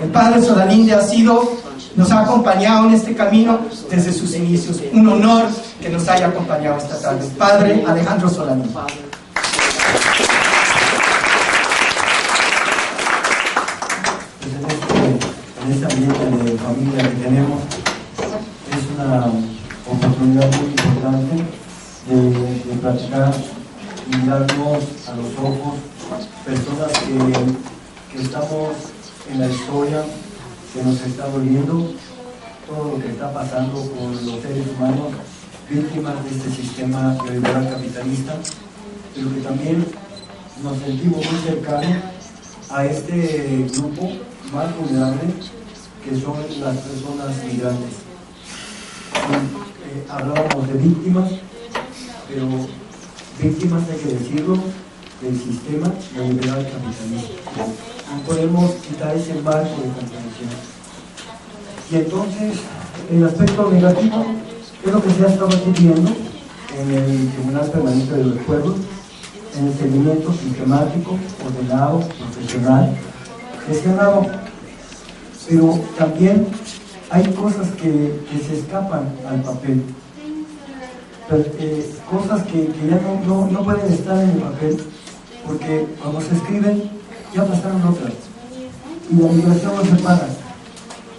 El padre Solalinde nos ha acompañado en este camino desde sus inicios. Un honor que nos haya acompañado esta tarde. Padre Alejandro Solalinde. En este ambiente de familia que tenemos, es una oportunidad muy importante de platicar y mirarnos a los ojos, personas que estamos en la historia, que nos está doliendo todo lo que está pasando con los seres humanos, víctimas de este sistema neoliberal capitalista, pero que también nos sentimos muy cercanos a este grupo más vulnerable, que son las personas migrantes. Hablábamos de víctimas, pero víctimas, hay que decirlo, del sistema neoliberal capitalista. No podemos quitar ese marco de comprensión. Y entonces, el aspecto negativo es lo que se ha estado aquí viendo en el Tribunal Permanente de los Pueblos, en el seguimiento sistemático, ordenado, profesional, gestionado. Pero también hay cosas que se escapan al papel, cosas que ya no pueden estar en el papel, porque cuando se escriben ya pasaron otras y la migración nos separa.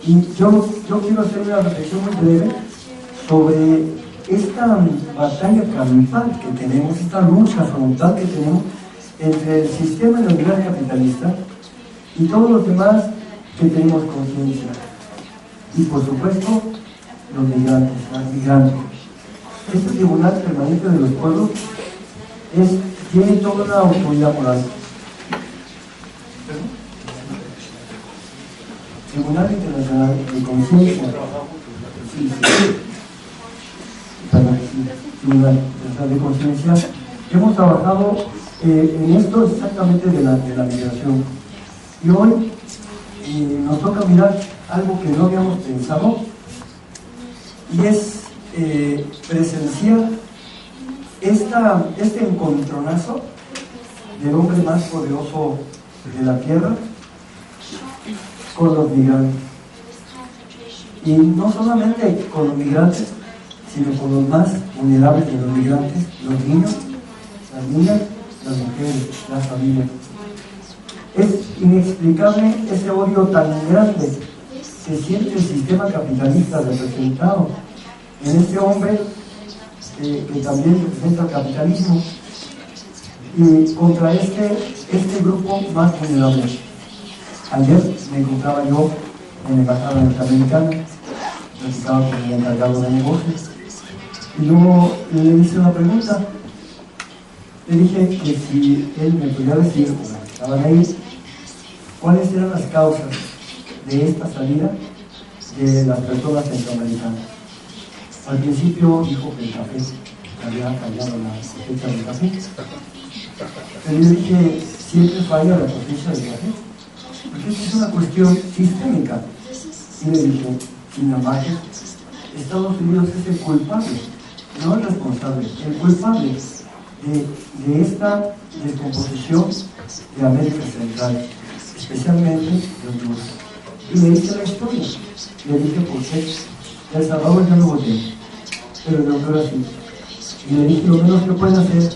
Y yo quiero hacer una reflexión muy breve sobre esta batalla campal que tenemos, esta lucha frontal que tenemos entre el sistema neoliberal capitalista y todos los demás que tenemos conciencia, y por supuesto los migrantes, las migrantes. Este Tribunal Permanente de los Pueblos tiene toda una autoridad moral. Tribunal Internacional de Conciencia, Tribunal Internacional de Conciencia, hemos trabajado en esto exactamente de la migración, y hoy nos toca mirar algo que no habíamos pensado, y es presenciar este encontronazo del hombre más poderoso de la tierra con los migrantes. Y no solamente con los migrantes, sino con los más vulnerables de los migrantes, los niños, las niñas, las mujeres, las familias. Es inexplicable ese odio tan grande que siente el sistema capitalista representado en este hombre que también representa el capitalismo, y contra este grupo más vulnerable. Ayer me encontraba yo en la embajada norteamericana, platicaba con el encargado de negocios, y luego le hice una pregunta. Le dije que si él me podía decir, estaban ahí, cuáles eran las causas de esta salida de las personas centroamericanas. Al principio dijo que el café, que había cambiado la cosecha del café. Pero yo dije, ¿siempre falla la cosecha del café? Porque esta es una cuestión sistémica. Y le dije, sin embargo, Estados Unidos es el culpable, no el responsable, el culpable de esta descomposición de América Central, especialmente de Honduras. Y le hice la historia, le dije por qué. El Salvador ya no voté, pero de Honduras sí. Y le dije, lo menos que puede hacer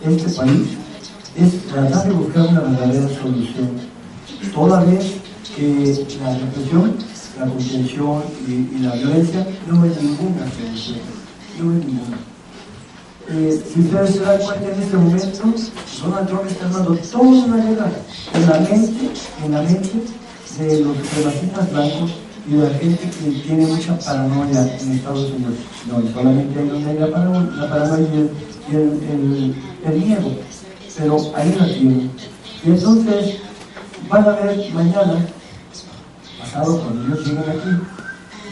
este país es tratar de buscar una verdadera solución, toda vez que la represión, la contención y la violencia no es ninguna solución, no es ninguna. Si ustedes se dan cuenta, en este momento Donald Trump está armando toda una guerra en la mente de los supremacistas blancos y de la gente que tiene mucha paranoia en Estados Unidos. No solamente hay donde hay la paranoia y el miedo, pero ahí la tienen. Y entonces van a ver mañana, pasado, cuando ellos lleguen aquí,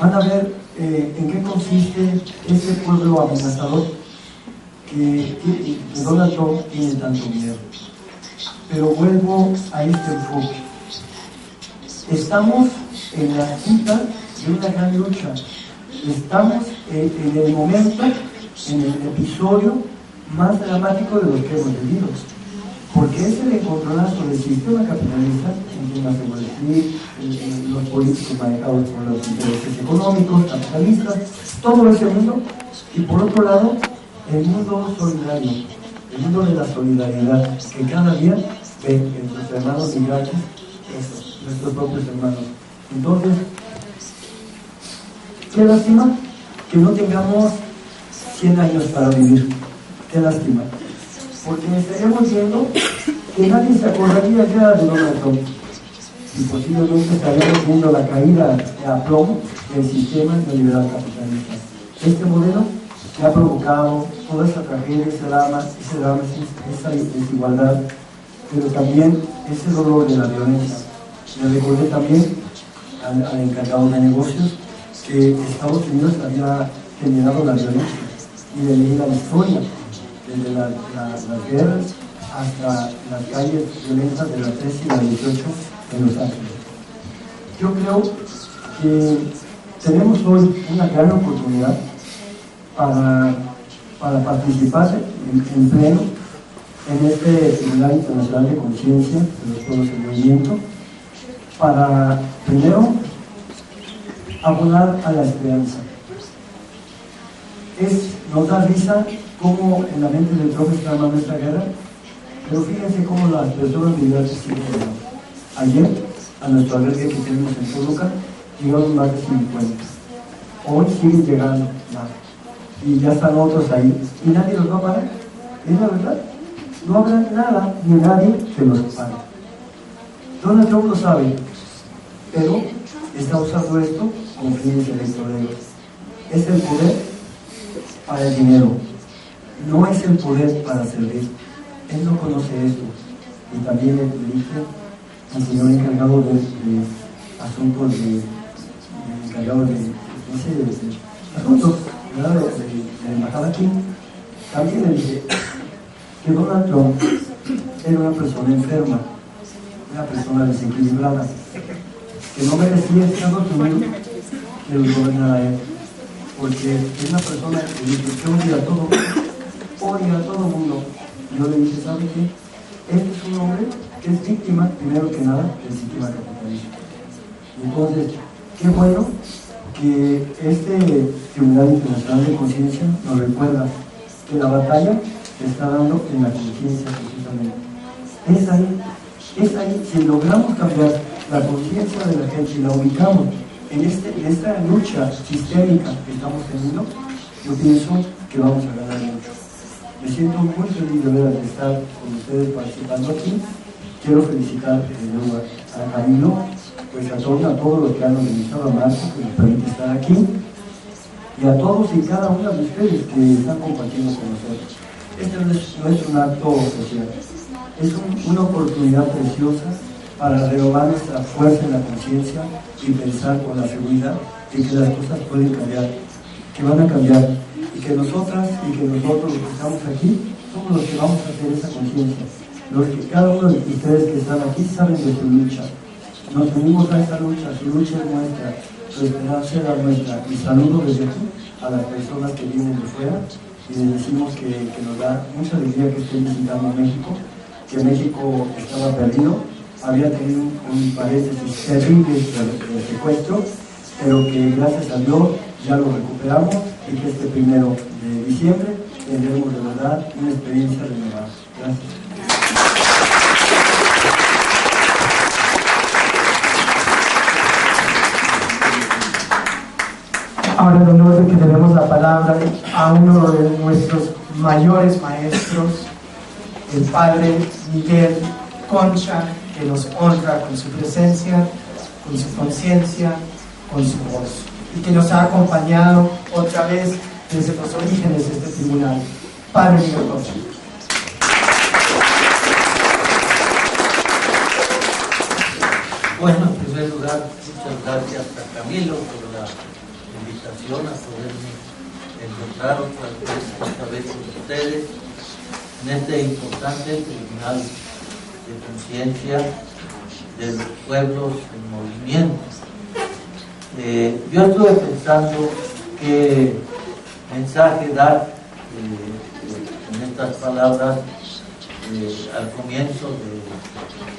van a ver en qué consiste ese pueblo amenazador que Donald Trump tiene tanto miedo. Pero vuelvo a este enfoque. Estamos en la cita de una gran lucha. Estamos en el momento, en el episodio más dramático de los que hemos vivido. porque es el encontronazo del sistema capitalista, los políticos manejados por los intereses económicos, capitalistas, todo ese mundo, y por otro lado, el mundo solidario, el mundo de la solidaridad, que cada día ve en nuestros hermanos migrantes, nuestros propios hermanos. Entonces, qué lástima que no tengamos 100 años para vivir, qué lástima, porque estaremos viendo que nadie se acordaría ya de Donald Trump y posiblemente estaríamos viendo la caída a plomo del sistema neoliberal capitalista. Este modelo que ha provocado toda esa tragedia, ese drama, esa desigualdad, pero también ese dolor de la violencia. Le recordé también al encargado de negocios que Estados Unidos había generado la violencia, y de leer la historia desde las guerras hasta las calles violentas de la 13 y la 18 en Los Ángeles. Yo creo que tenemos hoy una gran oportunidad para participar en pleno en este Tribunal Internacional de Conciencia de los Pueblos en Movimiento, para primero abonar a la esperanza. Nos da risa cómo en la mente del Trump está armando esta guerra, pero fíjense cómo las personas migrantes siguen llegando. Ayer, a nuestro albergue que tenemos en Toluca, llegaron más de 50. Hoy siguen llegando más. Y ya están otros ahí, y nadie los va a parar. Es la verdad. No habrá nada ni nadie que los pare. Donald Trump lo sabe, pero está usando esto con fines electorales. Es el poder para el dinero, no es el poder para servir. Él no conoce esto. Y también le dije al señor encargado de asuntos encargado de asuntos de la embajada aquí, también le dije que Donald Trump era una persona enferma, una persona desequilibrada, que no merecía Estados Unidos que lo gobernara él, porque es una persona que dice que odia a todo mundo. Yo le dije, ¿sabe qué? Este es un hombre que es víctima, primero que nada, del sistema capitalista. Entonces, qué bueno que este Tribunal Internacional de Conciencia nos recuerda que la batalla se está dando en la conciencia precisamente. Es ahí, si logramos cambiar la conciencia de la gente y la ubicamos en esta lucha sistémica que estamos teniendo, yo pienso que vamos a ganar mucho. Me siento muy feliz de ver de estar con ustedes participando aquí. Quiero felicitar de nuevo a Camilo, pues a todos los que han organizado, a Marco, que nos permite estar aquí, y a todos y cada uno de ustedes que están compartiendo con nosotros. Este no es un acto social, es una oportunidad preciosa para renovar nuestra fuerza en la conciencia y pensar con la seguridad de que las cosas pueden cambiar, que van a cambiar, y que nosotras y que nosotros los que estamos aquí somos los que vamos a hacer esa conciencia. Cada uno de ustedes que están aquí saben de su lucha. Nos unimos a esa lucha, su lucha es nuestra, su esperanza es la nuestra. Y saludo desde aquí a las personas que vienen de fuera y les decimos que nos da mucha alegría que estén visitando México, que México estaba perdido, había tenido un paréntesis terrible de secuestro, pero que gracias a Dios ya lo recuperamos y que este 1 de diciembre tendremos de verdad una experiencia renovada. Gracias. Ahora el honor de que tenemos la palabra a uno de nuestros mayores maestros, el padre Miguel Concha, que nos honra con su presencia, con su conciencia, con su voz, y que nos ha acompañado otra vez desde los orígenes de este tribunal. Padre Miguel Concha. Bueno, en primer lugar, muchas gracias a Camilo por la invitación a poderme encontrar esta vez con ustedes en este importante Tribunal de Conciencia de los Pueblos en Movimiento. Yo estuve pensando qué mensaje dar en estas palabras al comienzo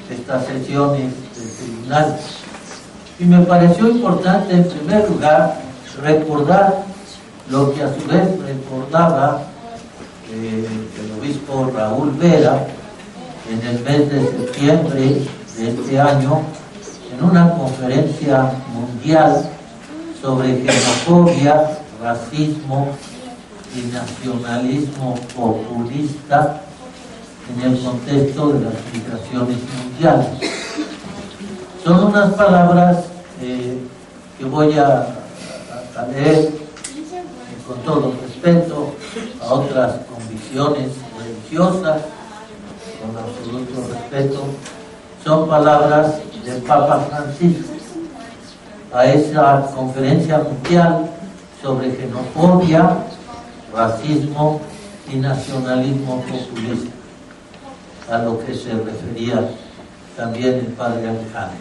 de estas sesiones del tribunal. Y me pareció importante, en primer lugar, recordar lo que a su vez recordaba el obispo Raúl Vera en el mes de septiembre de este año, en una conferencia mundial sobre xenofobia, racismo y nacionalismo populista en el contexto de las migraciones mundiales. Son unas palabras que voy a leer con todo respeto a otras convicciones religiosas, con absoluto respeto. Son palabras del Papa Francisco a esa conferencia mundial sobre xenofobia, racismo y nacionalismo populista, a lo que se refería también el padre Alejandro.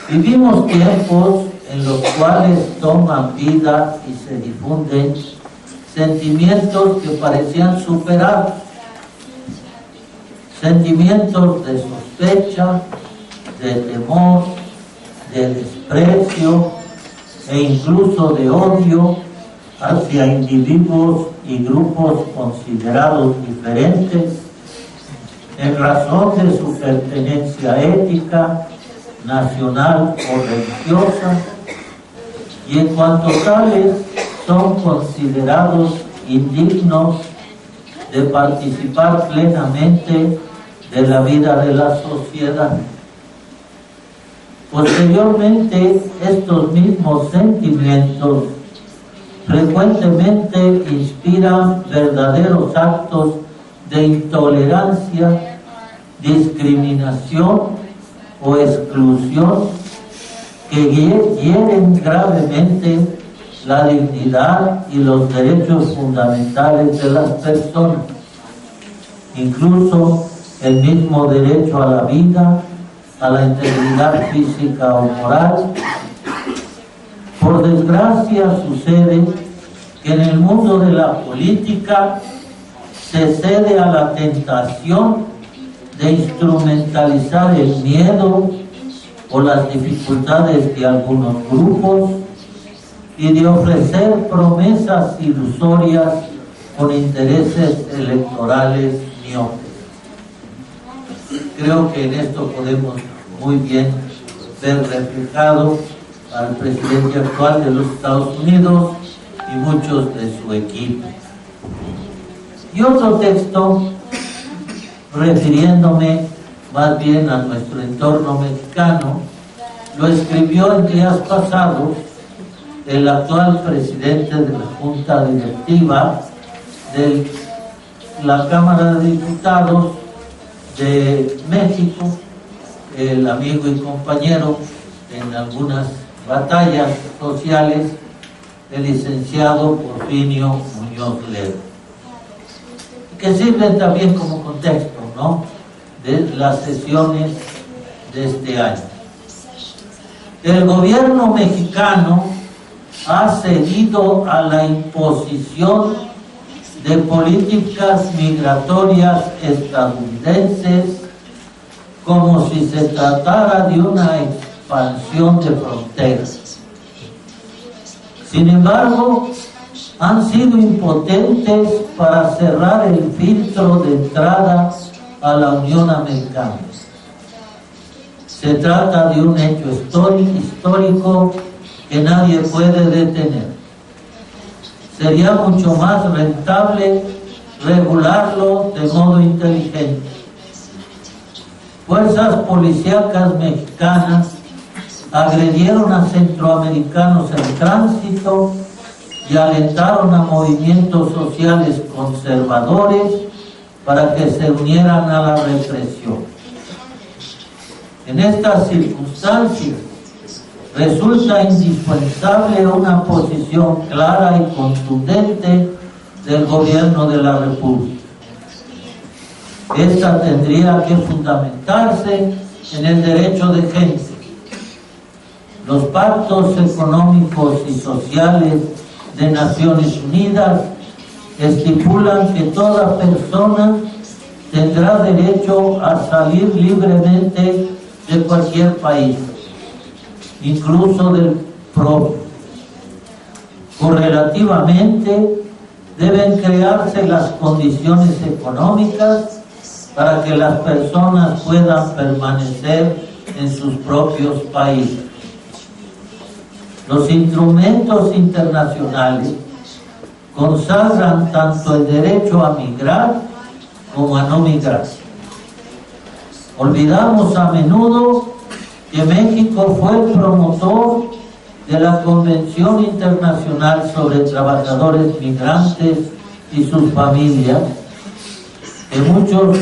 Vivimos tiempos en los cuales toman vida y se difunden sentimientos que parecían superados, sentimientos de sospecha, de temor, de desprecio e incluso de odio hacia individuos y grupos considerados diferentes en razón de su pertenencia ética, nacional o religiosa, y en cuanto tales son considerados indignos de participar plenamente de la vida de la sociedad. Posteriormente, estos mismos sentimientos frecuentemente inspiran verdaderos actos de intolerancia, discriminación o exclusión que hieren gravemente la dignidad y los derechos fundamentales de las personas, incluso el mismo derecho a la vida, a la integridad física o moral. Por desgracia sucede que en el mundo de la política se cede a la tentación de instrumentalizar el miedo o las dificultades de algunos grupos y de ofrecer promesas ilusorias con intereses electorales miopes. Creo que en esto podemos muy bien ver reflejado al presidente actual de los Estados Unidos y muchos de su equipo. Y otro texto, refiriéndome más bien a nuestro entorno mexicano, lo escribió en días pasados el actual presidente de la Junta Directiva de la Cámara de Diputados de México, el amigo y compañero en algunas batallas sociales, el licenciado Porfirio Muñoz Ledo, que sirven también como contexto, ¿no?, de las sesiones de este año. El gobierno mexicano ha cedido a la imposición de políticas migratorias estadounidenses como si se tratara de una expansión de fronteras. Sin embargo, han sido impotentes para cerrar el filtro de entrada a la Unión Americana. Se trata de un hecho histórico que nadie puede detener. Sería mucho más rentable regularlo de modo inteligente. Fuerzas policíacas mexicanas agredieron a centroamericanos en tránsito y alentaron a movimientos sociales conservadores para que se unieran a la represión. En estas circunstancias resulta indispensable una posición clara y contundente del gobierno de la República. Esta tendría que fundamentarse en el derecho de gente. Los pactos económicos y sociales de Naciones Unidas estipulan que toda persona tendrá derecho a salir libremente de cualquier país, incluso del propio. Correlativamente, deben crearse las condiciones económicas para que las personas puedan permanecer en sus propios países. Los instrumentos internacionales consagran tanto el derecho a migrar como a no migrar. Olvidamos a menudo que México fue el promotor de la Convención Internacional sobre Trabajadores Migrantes y sus familias, que muchos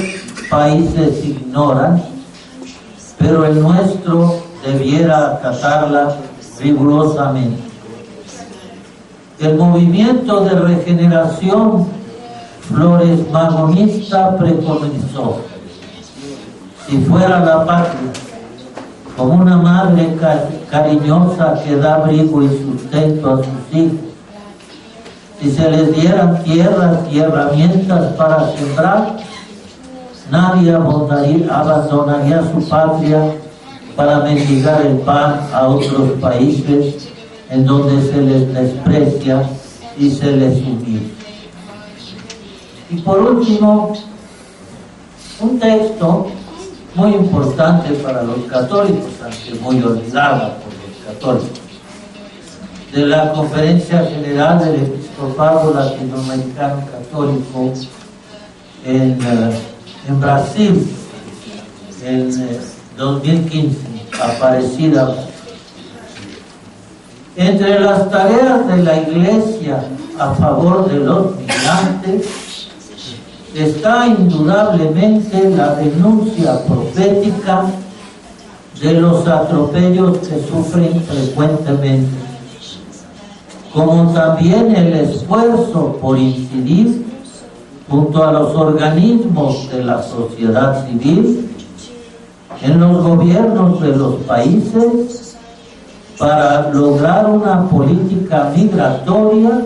países ignoran, pero el nuestro debiera acatarla rigurosamente. El movimiento de regeneración Flores Magonista preconizó: si fuera la patria, como una madre cariñosa que da abrigo y sustento a sus hijos, si se les dieran tierras y herramientas para sembrar, nadie abandonaría su patria para mendigar el pan a otros países en donde se les desprecia y se les humilla. Y por último, un texto muy importante para los católicos, aunque muy olvidado por los católicos, de la Conferencia General del Episcopado Latinoamericano Católico en Brasil, en 2015, Aparecida. Entre las tareas de la Iglesia a favor de los migrantes está indudablemente la denuncia profética de los atropellos que sufren frecuentemente, como también el esfuerzo por incidir junto a los organismos de la sociedad civil en los gobiernos de los países para lograr una política migratoria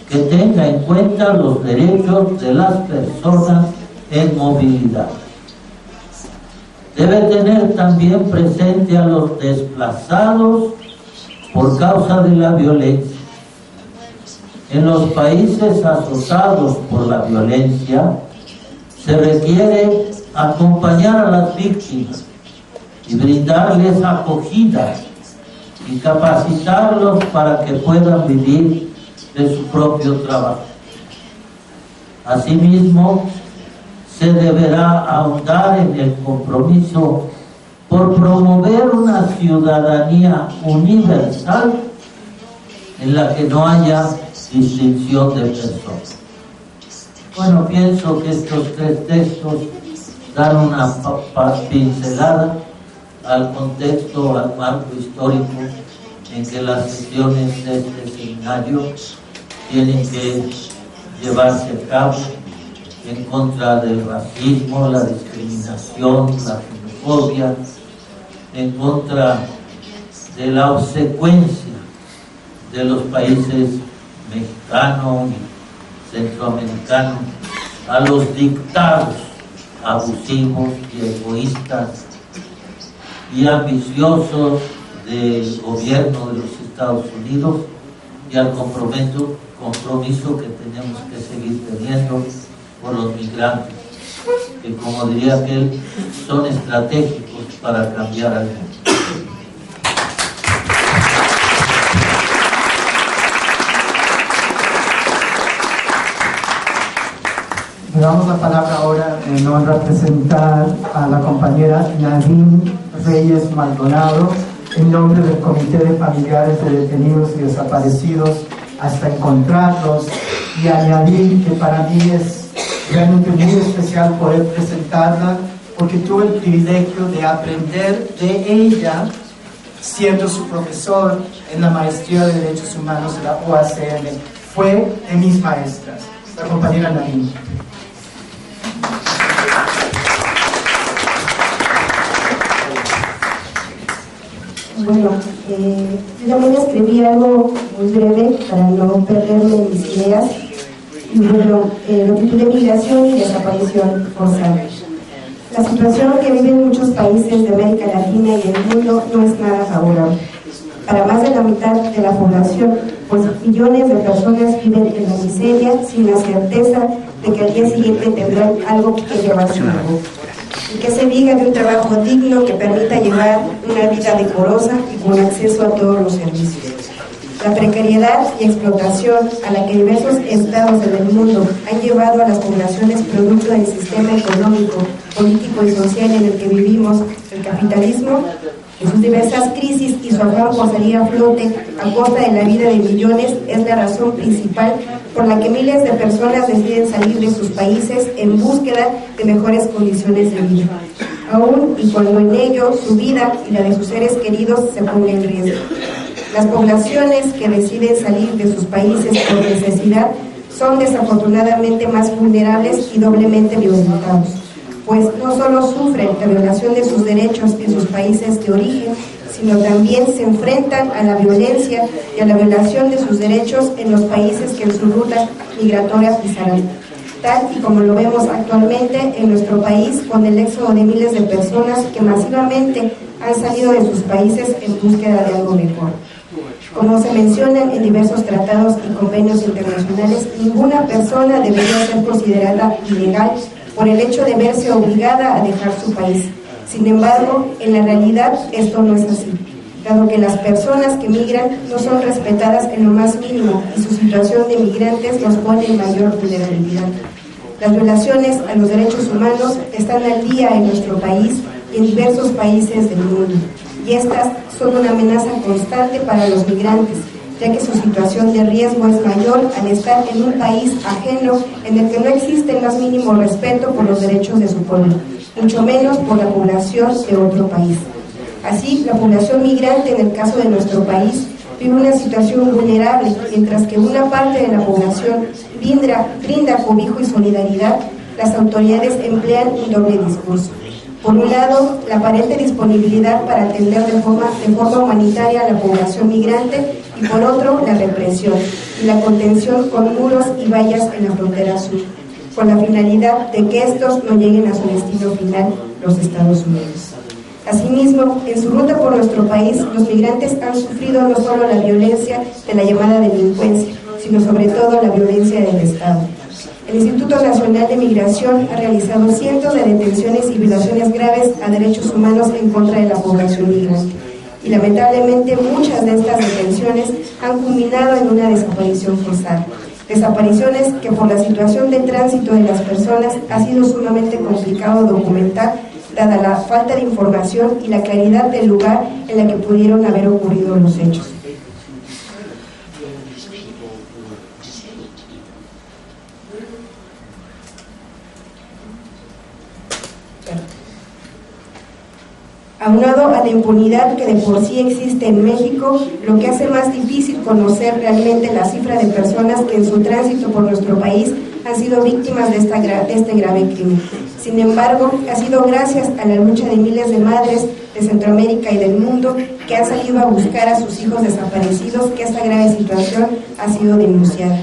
que tenga en cuenta los derechos de las personas en movilidad. Debe tener también presente a los desplazados por causa de la violencia. En los países azotados por la violencia, se requiere acompañar a las víctimas y brindarles acogida y capacitarlos para que puedan vivir de su propio trabajo. Asimismo, se deberá ahondar en el compromiso por promover una ciudadanía universal en la que no haya distinción de personas. Bueno, pienso que estos tres textos dan una pincelada al contexto, al marco histórico en que las sesiones de este seminario tienen que llevarse a cabo en contra del racismo, la discriminación, la xenofobia, en contra de la obsecuencia de los países mexicanos y centroamericanos a los dictados abusivos y egoístas y ambiciosos del gobierno de los Estados Unidos, y al compromiso que tenemos que seguir teniendo por los migrantes, que, como diría aquel, son estratégicos para cambiar al mundo. Le damos la palabra ahora en honra a presentar a la compañera Nadine Reyes Maldonado en nombre del Comité de Familiares de Detenidos y Desaparecidos hasta encontrarlos, y añadir que para mí es realmente muy especial poder presentarla porque tuve el privilegio de aprender de ella siendo su profesor en la maestría de Derechos Humanos de la UACM. Fue de mis maestras, la compañera Nadine. Bueno, yo también escribí algo muy breve para no perderme mis ideas, Y bueno, lo titulé Migración y desaparición forzada. La situación que viven muchos países de América Latina y del mundo no es nada favorable. Para más de la mitad de la población, pues millones de personas viven en la miseria sin la certeza de que al día siguiente tendrán algo que llevarse a la boca. Y que se diga de un trabajo digno que permita llevar una vida decorosa y con acceso a todos los servicios. La precariedad y explotación a la que diversos estados en el mundo han llevado a las poblaciones producto del sistema económico, político y social en el que vivimos, el capitalismo, en sus diversas crisis y su afán por salir a flote a costa de la vida de millones, es la razón principal por la que miles de personas deciden salir de sus países en búsqueda de mejores condiciones de vida, aún y cuando en ello su vida y la de sus seres queridos se ponga en riesgo. Las poblaciones que deciden salir de sus países por necesidad son desafortunadamente más vulnerables y doblemente violentados, pues no solo sufren la violación de sus derechos en sus países de origen, sino también se enfrentan a la violencia y a la violación de sus derechos en los países que en su ruta migratoria pisarán, tal y como lo vemos actualmente en nuestro país con el éxodo de miles de personas que masivamente han salido de sus países en búsqueda de algo mejor. Como se menciona en diversos tratados y convenios internacionales, ninguna persona debería ser considerada ilegal por el hecho de verse obligada a dejar su país. Sin embargo, en la realidad esto no es así, dado que las personas que migran no son respetadas en lo más mínimo y su situación de migrantes los pone en mayor vulnerabilidad. Las violaciones a los derechos humanos están al día en nuestro país y en diversos países del mundo, y estas son una amenaza constante para los migrantes, ya que su situación de riesgo es mayor al estar en un país ajeno en el que no existe el más mínimo respeto por los derechos de su pueblo, mucho menos por la población de otro país. Así, la población migrante en el caso de nuestro país vive una situación vulnerable, mientras que una parte de la población brinda cobijo y solidaridad. Las autoridades emplean un doble discurso. Por un lado, la aparente disponibilidad para atender de forma humanitaria a la población migrante, y por otro, la represión y la contención con muros y vallas en la frontera sur, con la finalidad de que estos no lleguen a su destino final, los Estados Unidos. Asimismo, en su ruta por nuestro país, los migrantes han sufrido no solo la violencia de la llamada delincuencia, sino sobre todo la violencia del Estado. El Instituto Nacional de Migración ha realizado cientos de detenciones y violaciones graves a derechos humanos en contra de la población migrante. Y lamentablemente muchas de estas detenciones han culminado en una desaparición forzada. Desapariciones que por la situación de tránsito de las personas ha sido sumamente complicado documentar, dada la falta de información y la claridad del lugar en la que pudieron haber ocurrido los hechos. Aunado a la impunidad que de por sí existe en México, lo que hace más difícil conocer realmente la cifra de personas que en su tránsito por nuestro país han sido víctimas de este grave crimen. Sin embargo, ha sido gracias a la lucha de miles de madres de Centroamérica y del mundo que han salido a buscar a sus hijos desaparecidos que esta grave situación ha sido denunciada.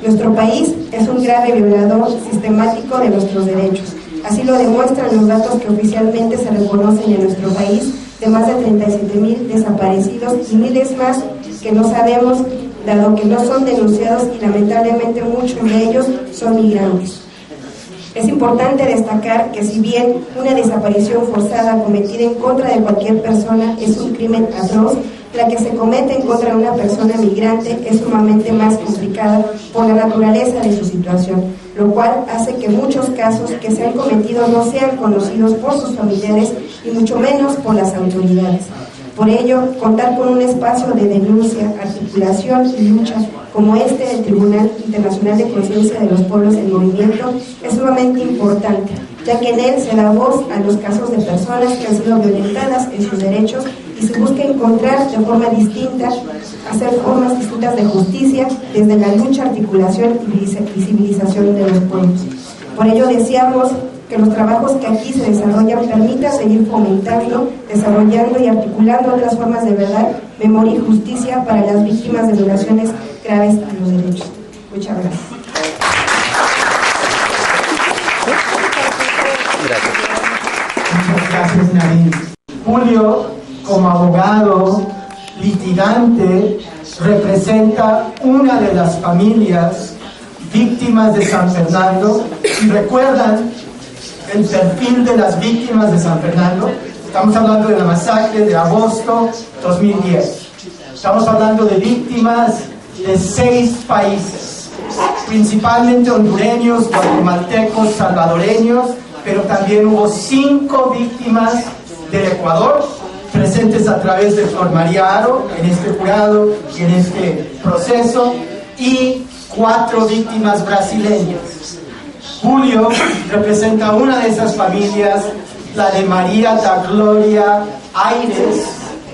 Nuestro país es un grave violador sistemático de nuestros derechos. Así lo demuestran los datos que oficialmente se reconocen en nuestro país, de más de 37,000 desaparecidos y miles más que no sabemos, dado que no son denunciados y lamentablemente muchos de ellos son migrantes. Es importante destacar que si bien una desaparición forzada cometida en contra de cualquier persona es un crimen atroz, la que se comete en contra de una persona migrante es sumamente más complicada por la naturaleza de su situación, lo cual hace que muchos casos que se han cometido no sean conocidos por sus familiares y mucho menos por las autoridades. Por ello, contar con un espacio de denuncia, articulación y lucha como este del Tribunal Internacional de Conciencia de los Pueblos en Movimiento es sumamente importante, ya que en él se da voz a los casos de personas que han sido violentadas en sus derechos y se busca encontrar de forma distinta, hacer formas distintas de justicia desde la lucha, articulación y visibilización de los pueblos. Por ello deseamos que los trabajos que aquí se desarrollan permitan seguir fomentando, desarrollando y articulando otras formas de verdad, memoria y justicia para las víctimas de violaciones graves a los derechos. Muchas gracias. Muchas gracias, Nadim. Julio, como abogado litigante, representa una de las familias víctimas de San Fernando. Si recuerdan el perfil de las víctimas de San Fernando, estamos hablando de la masacre de agosto 2010. Estamos hablando de víctimas de 6 países, principalmente hondureños, guatemaltecos, salvadoreños, pero también hubo 5 víctimas del Ecuador, presentes a través de Flor María Aro, en este jurado y en este proceso, y 4 víctimas brasileñas. Julio representa una de esas familias, la de María da Gloria Aires,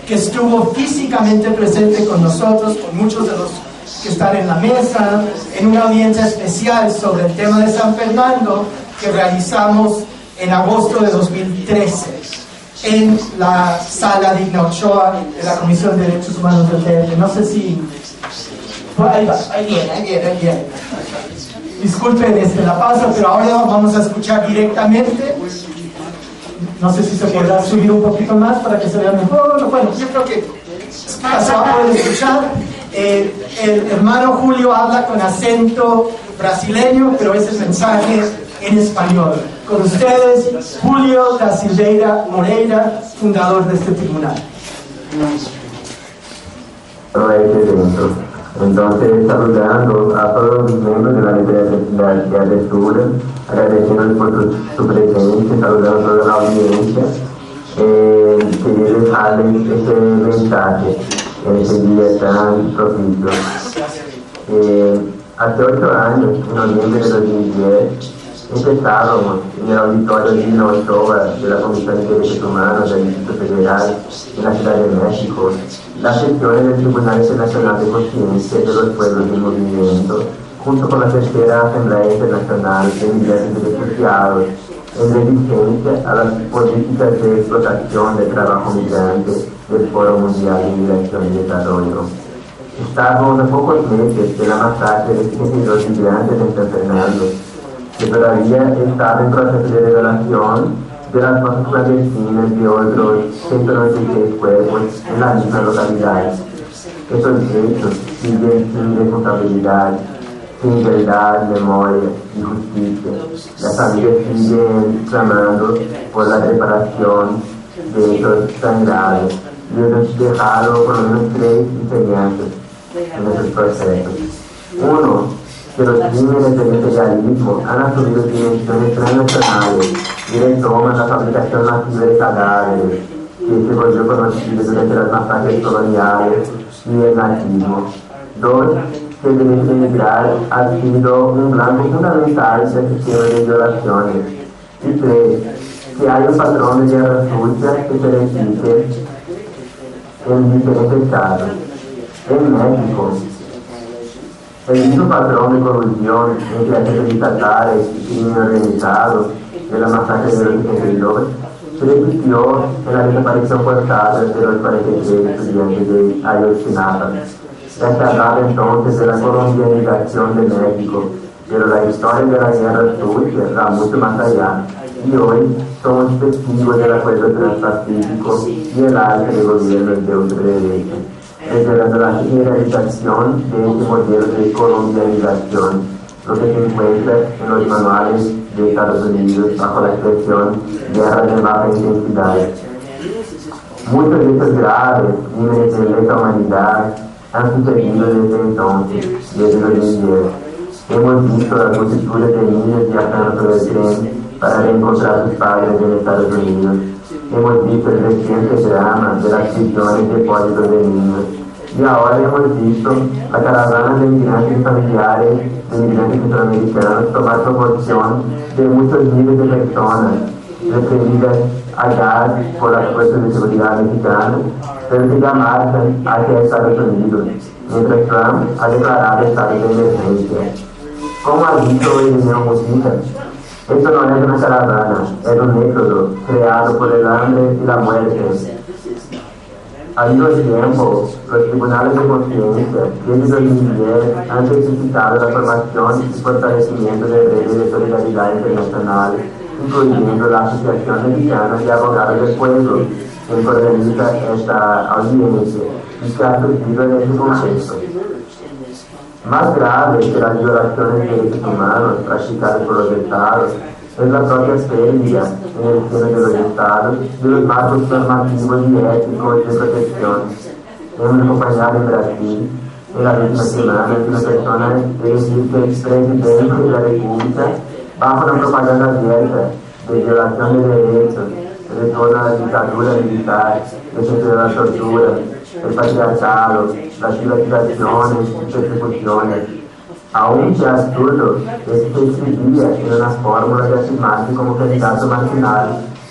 que estuvo físicamente presente con nosotros, con muchos de los que están en la mesa, en una audiencia especial sobre el tema de San Fernando que realizamos en agosto de 2013 en la sala Digna Ochoa de la Comisión de Derechos Humanos del DF. No sé si... Ahí va, ahí viene. Disculpen la pausa, pero ahora vamos a escuchar directamente. No sé si se podrá subir un poquito más para que se vea mejor. Bueno, yo creo que se va a poder escuchar. El hermano Julio habla con acento brasileño, pero es el mensaje en español. Con ustedes, Julio da Silveira Moreira, fundador de este tribunal. Entonces, saludando a todos los miembros de la Universidad de Sur, agradeciendo por su presencia, saludando a toda la audiencia, quería dejarles este mensaje en este día tan propicio. Hace 8 años, en noviembre de 2010, empezábamos en el auditorio Digna Ochoa de la Comisión de Derechos Humanos del Distrito Federal en la Ciudad de México las sesiones del Tribunal Internacional de Conciencia de los Pueblos del Movimiento, junto con la tercera Asamblea Internacional de Migrantes y Refugiados, en resistencia a las políticas de explotación del trabajo migrante del Foro Mundial de Migración y Desarrollo. Estábamos a pocos meses de la masacre de 52 migrantes en San Fernando, que todavía estaba en proceso de revelación de las fosas clandestinas de otros 196 cuerpos en la misma localidad. Estos hechos siguen sin responsabilidad, sin verdad, memoria y justicia. Las familias siguen clamando por la reparación de hechos tan graves y hemos dejado por lo menos 3 enseñanzas en esos procesos. Uno, que los crímenes del imperialismo han asumido dimensiones transnacionales y retoman la fabricación masiva de cadáveres, que se volvió conocido durante las masacres coloniales y el nazismo. 2, que el derecho de emigrar ha sido un blanco fundamental del sistema de violaciones. Y 3, que hay un patrón de guerra sucia que se repite en diferentes casos. En México, el mismo patrón de corrupción entre agentes estatales y crimen organizado de la masacre de los 72 se repitió en la desaparición forzada de los 43 estudiantes de Ayotzinapa. Se hablaba entonces de la colombianización de México, pero la historia de la guerra sucia va mucho más allá, y hoy somos testigos del acuerdo transpacífico y el arte de gobierno de ultraderecha, revelando la generalización de este modelo de colombianización, lo que se encuentra en los manuales de Estados Unidos bajo la expresión guerra de baja intensidad. Muchos de estos graves crímenes de lesa humanidad han sucedido desde entonces, desde 2010. Hemos visto las multitudes de niños viajando sobre el tren para reencontrar a sus padres en Estados Unidos. Hemos visto el reciente drama de las prisiones de depósitos de niños. Y ahora hemos visto la caravana de migrantes familiares, de migrantes centroamericanos, tomar proporción de muchos miles de personas referidas a gas por las fuerzas de seguridad mexicanas, pero que ya marchan hacia Estados Unidos, mientras Trump ha declarado estado de emergencia. Como ha dicho el ingeniero Mujica, esto no es una caravana, es un éxodo creado por el hambre y la muerte. Al mismo tiempo, los tribunales de conciencia desde 2010 han certificado la formación y fortalecimiento de redes de solidaridad internacional incluyendo la Asociación Mexicana de Abogados del Pueblo, que organiza esta audiencia y que ha surgido en este contexto. Más grave que las violaciones de derechos humanos practicadas por los Estados es la propia pérdida en el seno de los Estados de los marcos normativos y éticos de protección. Hemos acompañado en Brasil, en la última semana, una persona decir que el presidente de la República, bajo una propaganda abierta de violación de derechos, de toda la dictadura militar, el centro de la tortura, el patriarcado, las privatizaciones y persecuciones. Aún que absurdo es que escribía en una fórmula de afirmarse como candidato marginal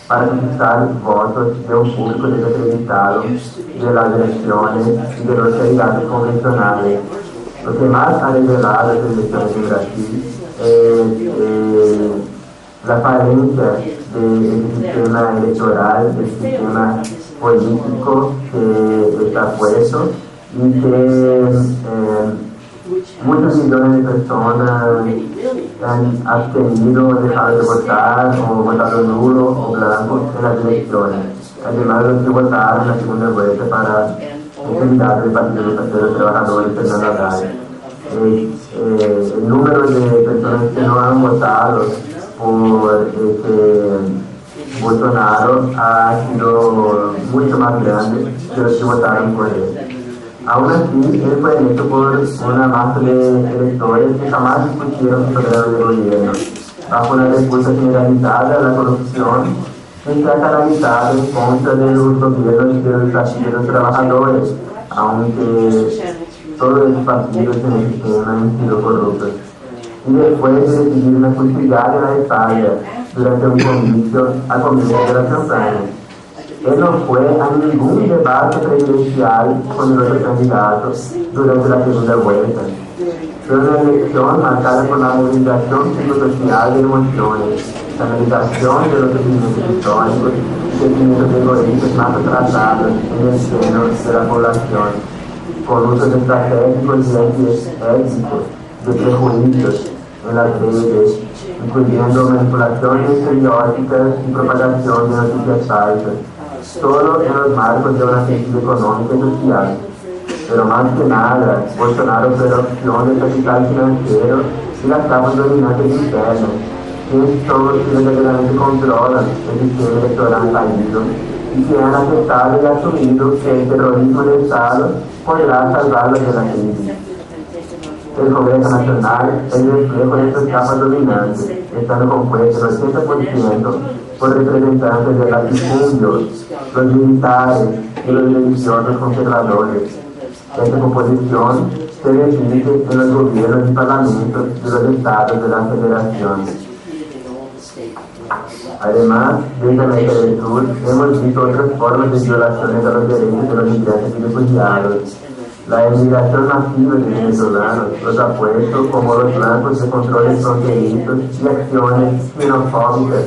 para conquistar votos de un público desacreditado de las elecciones y de los candidatos convencionales. Lo que más ha revelado las elecciones en Brasil es la falencia del sistema electoral, del sistema político que está puesto y que muchos millones de personas han abstenido, dejado de votar o votado nulo o blanco en las elecciones. Además, los que votaron en la segunda vuelta para el candidato del Partido de los Trabajadores, Fernando Haddad. El número de personas que no han votado por Bolsonaro ha sido mucho más grande que los que votaron por él. Aún así, él fue electo por una masa de electores que jamás discutieron sobre el gobierno, bajo una respuesta generalizada a la corrupción que se ha canalizado en contra de los gobiernos de los trabajadores, aunque todos los partidos en el sistema han sido corruptos. Y después de recibir una cuchillada en la espalda durante un comicio al comienzo de la campaña. Él no fue a ningún debate presidencial con el otro candidato durante la segunda vuelta. Fue una elección marcada por la movilización psicosocial de emociones, la meditación de los sentimientos históricos y sentimientos egoístas más atrasados en el seno de la población, con usos estratégicos y antiéticos de prejuicios en las redes, incluyendo manipulaciones estereóticas y propagación de noticias falsas, solo en los marcos de una crisis económica y social. Pero más que nada, Bolsonaro fue la opción del capital financiero y las capas dominantes internas, que son los que verdaderamente controlan el sistema electoral fallido y que han aceptado y asumido que el terrorismo del Estado podrá salvarlos de la crisis. El Congreso Nacional es el reflejo de estas capas dominantes, estando compuesto el 80% por representantes de latifundios, los militares y los religiosos conservadores. Esta composición se repite en los gobiernos y parlamentos de los estados de la Federación. Además, desde América del Sur hemos visto otras formas de violaciones a los derechos de los migrantes y refugiados. La emigración masiva de venezolanos los ha puesto como los blancos de controles fronterizos y acciones xenofóbicas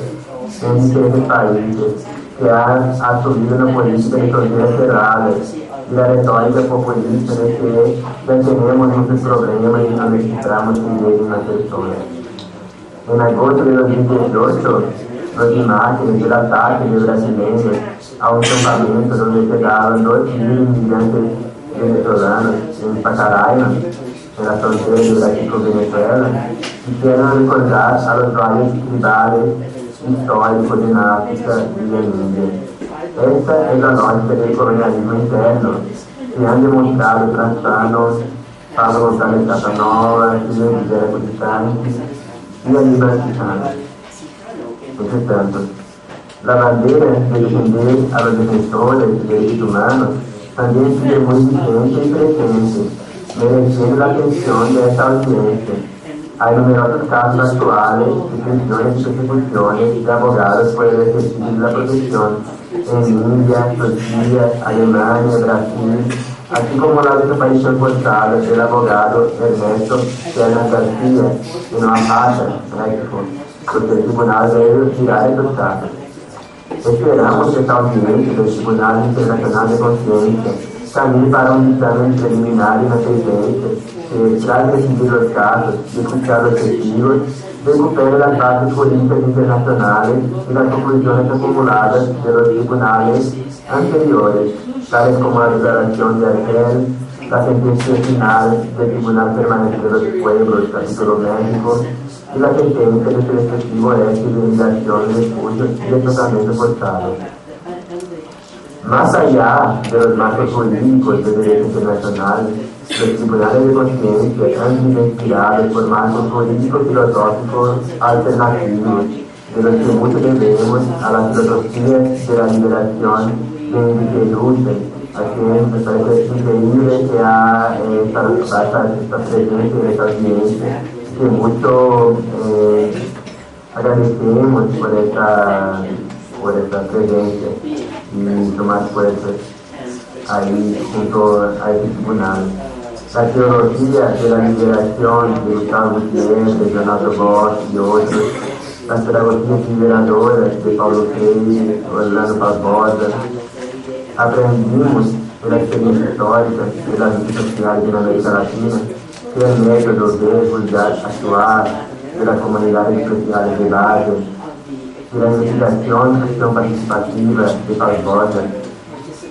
en diferentes países que han asumido una política de fronteras cerradas y la retórica populista de que ya tenemos muchos problemas y no necesitamos que lleguen una persona. En agosto de 2018, las imágenes del ataque de brasileños a un campamento donde quedaban 2.000 inmigrantes venezolanos en Pacaraima, en la frontera de Brasil con Venezuela, y quieren recordar a los valles tribales históricos en África y en India. Esta es la lógica del colonialismo interno, que han demostrado Trasano, Pablo González Casanova, Guillermo Cutitani y Aníbal Quijano. Entretanto, la bandera de defender a los defensores de derechos humanos también sigue muy vigente y presente, mereciendo la atención de esta audiencia. Hay numerosos casos actuales de prisiones y persecuciones de abogados por el ejercicio de la protección en India, Turquía, Alemania, Brasil, así como la desaparición forzada del abogado Ernesto Fernández García en Oaxaca, México, porque el tribunal debe retirar estos casos. Esperamos que esta audiencia del Tribunal Internacional de Conciencia También para un dictamen preliminar y antecedente que, tras decidir los casos y escuchar los testigos, recupere las bases jurídicas internacionales y las conclusiones acumuladas de los tribunales anteriores, tales como la declaración de Argel, la sentencia final del Tribunal Permanente de los Pueblos, capítulo México, y la sentencia del respectivo eje de inmigración y refugio y desplazamiento forzado. Más allá de los marcos jurídicos del derecho internacional, los tribunales de conciencia han sido inspirados por marcos jurídicos filosóficos alternativos, de los que mucho debemos a la filosofía de la liberación de Wittgenstein, a quien me parece increíble que ha estado presente en esta audiencia, que mucho agradecemos por esta presencia y tomar fuerzas ahí junto a este tribunal. La teología de la liberación de Gustavo Gutiérrez, de Leonardo Bosch y otros, las pedagogías liberadoras de Paulo Freire, Orlando Barbosa. Aprendimos de la experiencia histórica de las luchas sociales en América Latina que el método de juzgar actuar de las comunidades sociales de base, de la investigación acción participativa de Barbosa,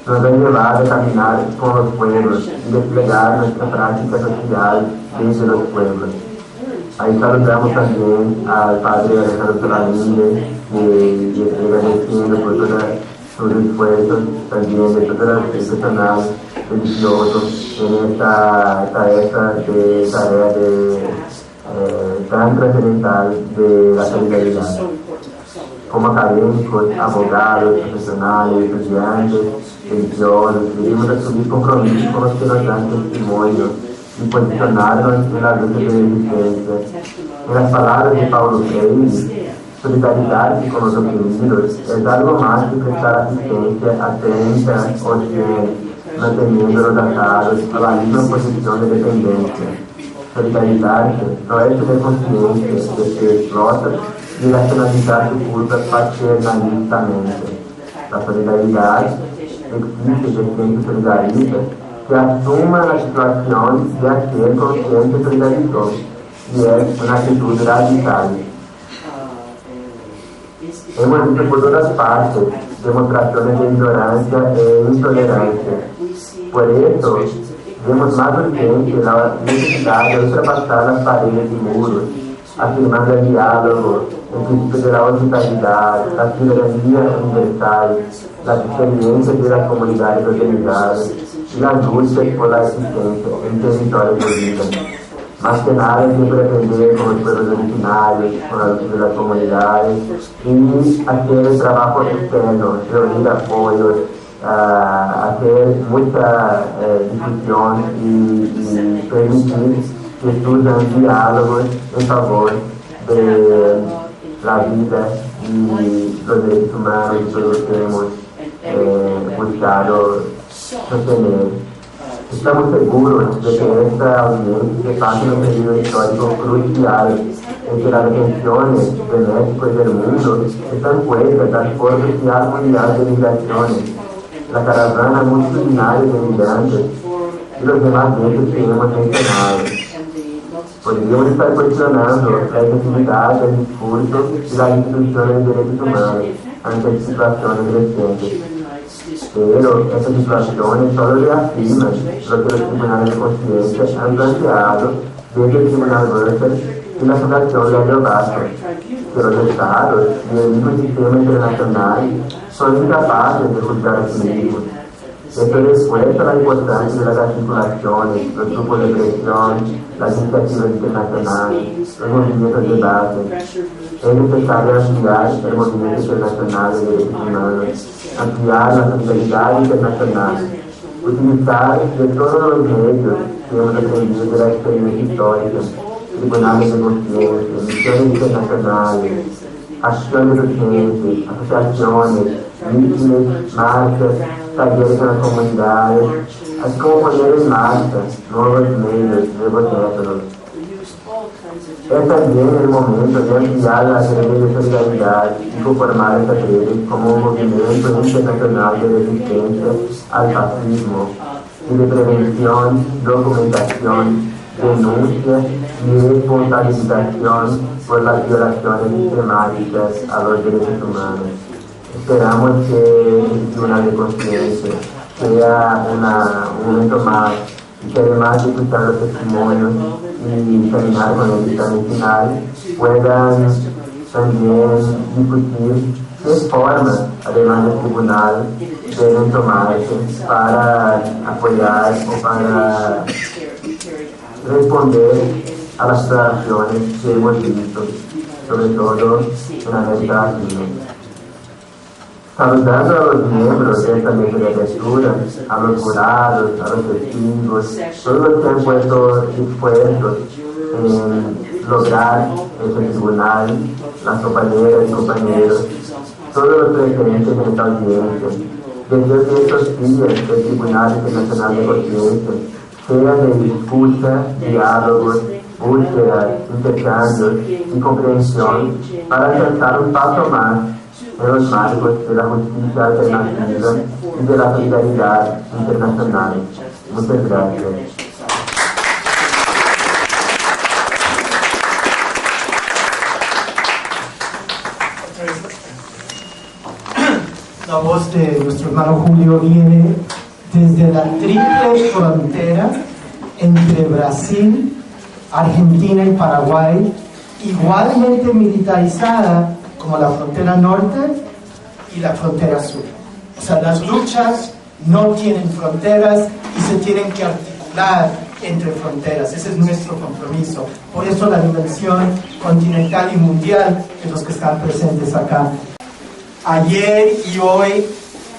nos ha llevado a caminar con los pueblos y desplegar nuestra práctica social desde los pueblos. Ahí saludamos también al padre Alejandro Solalinde y agradeciendo por todos sus esfuerzos también de todo el personal religioso en esta tarea tan trascendental de la solidaridad. Como académicos, abogados, profesionales, estudiantes, religiosos, debemos asumir compromisos con los que nos dan testimonio y posicionarnos en la lucha de resistencia. En las palabras de Paulo Freire, solidaridad con los oprimidos es algo más que prestar asistencia a 30 o 100, manteniéndolos atados a la misma posición de dependencia. Solidaridad no es tener consciência de ser explota y racionalizar su culpa paternalistamente. La solidaridad existe de quien se solidariza que asuma la situación de aquel con quien se solidarizó y es una actitud radical. Hemos visto por todas partes demostraciones de ignorancia e intolerancia. Por eso, vemos más urgente la necesidad de ultrapassar las paredes y muros, afirmando el diálogo, el principio de la hospitalidad, la ciudadanía universal, las experiencias de las comunidades organizadas y las luchas por la existencia en territorios de vida. Más que nada, siempre aprender con los pueblos originarios, con la lucha de las comunidades y hacer el trabajo externo, reunir apoyos, hacer mucha discusión y permitir que surjan diálogos en favor de la vida y los derechos humanos y todo lo que hemos buscado sostener. Estamos seguros de que esta audiencia se pasa en un período histórico crucial en que las retenciones de México y del mundo están puestas al Foro Social Mundial de Migraciones, la caravana multitudinaria de migrantes y los demás hechos que hemos mencionado. Podríamos estar cuestionando la efectividad del discurso y las instituciones de derechos humanos ante situaciones recientes. Pero estas situaciones solo reafirman lo que los tribunales de conciencia han planteado desde el Tribunal Berger y la Fundación Lelio Basso, que los Estados y el mismo sistema internacional son incapaces de juzgar a sí mismos. Esto refuerza la importancia de las articulaciones, los grupos de presión, las iniciativas internacionales, los movimientos de base. Es necesario ampliar el movimiento internacional de derechos humanos, ampliar la solidaridad internacional, utilizar de todos los medios que hemos aprendido de la experiencia histórica, tribunales de conciencia, misiones internacionales, acciones urgentes, asociaciones, mítines, marchas, talleres en las comunidades, así como poner en marcha nuevos medios, nuevos métodos. Es también el momento de ampliar las redes de solidaridad y conformar estas redes como un movimiento internacional de resistencia al fascismo, y de prevención, documentación, denuncia y responsabilización por las violaciones sistemáticas a los derechos humanos. Esperamos que el Tribunal de Conciencia sea un momento más y que además de escuchar los testimonios y terminar con el dictamen final, puedan también discutir qué formas, además del tribunal, deben tomarse para apoyar o para responder a las situaciones que hemos visto, sobre todo en América Latina. Saludando a los miembros de esta mesa de apertura, a los jurados, a los testigos, todos los que han puesto esfuerzos en lograr ese tribunal, las compañeras y compañeros, todos los presentes en esta audiencia. Deseo que estos días del Tribunal Internacional de Conciencia sean de escucha, diálogos, búsqueda, intercambios y comprensión para alcanzar un paso más en los marcos de la justicia alternativa y de la solidaridad internacional. Muchas gracias. La voz de nuestro hermano Julio viene desde la triple frontera entre Brasil, Argentina y Paraguay, igualmente militarizada como la frontera norte y la frontera sur. O sea, las luchas no tienen fronteras y se tienen que articular entre fronteras. Ese es nuestro compromiso. Por eso la dimensión continental y mundial de los que están presentes acá. Ayer y hoy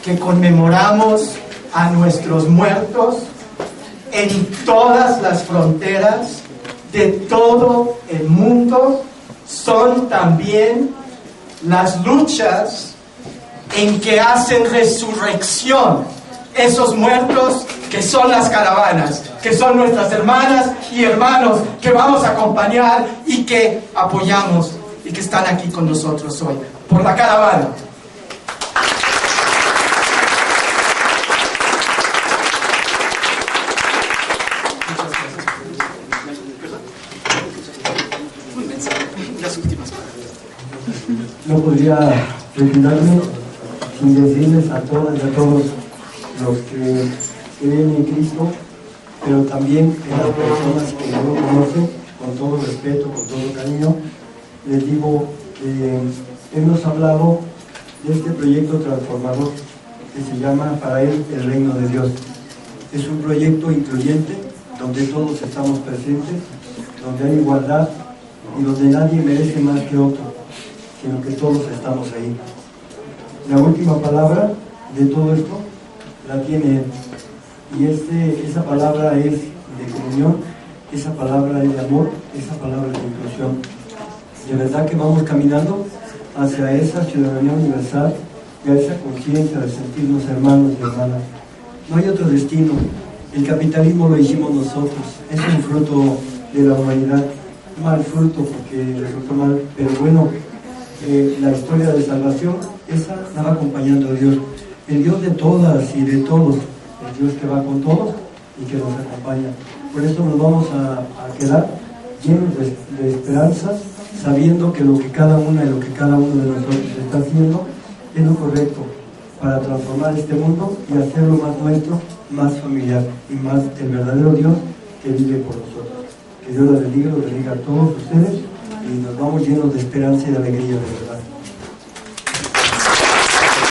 que conmemoramos a nuestros muertos en todas las fronteras de todo el mundo, son también las luchas en que hacen resurrección esos muertos que son las caravanas, que son nuestras hermanas y hermanos que vamos a acompañar y que apoyamos y que están aquí con nosotros hoy, por la caravana. No podría retirarme sin decirles a todas y a todos los que creen en Cristo, pero también a las personas que no lo conocen, con todo respeto, con todo cariño, les digo que hemos hablado de este proyecto transformador que se llama Para Él el Reino de Dios. Es un proyecto incluyente donde todos estamos presentes, donde hay igualdad y donde nadie merece más que otro, sino que todos estamos ahí. La última palabra de todo esto la tiene Él, y esa palabra es de comunión, esa palabra es de amor, esa palabra es de inclusión. De verdad que vamos caminando hacia esa ciudadanía universal y a esa conciencia de sentirnos hermanos y hermanas. No hay otro destino. El capitalismo lo hicimos nosotros, es un fruto de la humanidad, mal fruto porque resultó mal, pero bueno, la historia de salvación, esa la va acompañando Dios, el Dios de todas y de todos, el Dios que va con todos y que nos acompaña. Por eso nos vamos a quedar llenos de esperanza, sabiendo que lo que cada una y lo que cada uno de nosotros está haciendo es lo correcto para transformar este mundo y hacerlo más nuestro, más familiar y más el verdadero Dios que vive por nosotros. Que Dios los bendiga a todos ustedes y nos vamos llenos de esperanza y de alegría.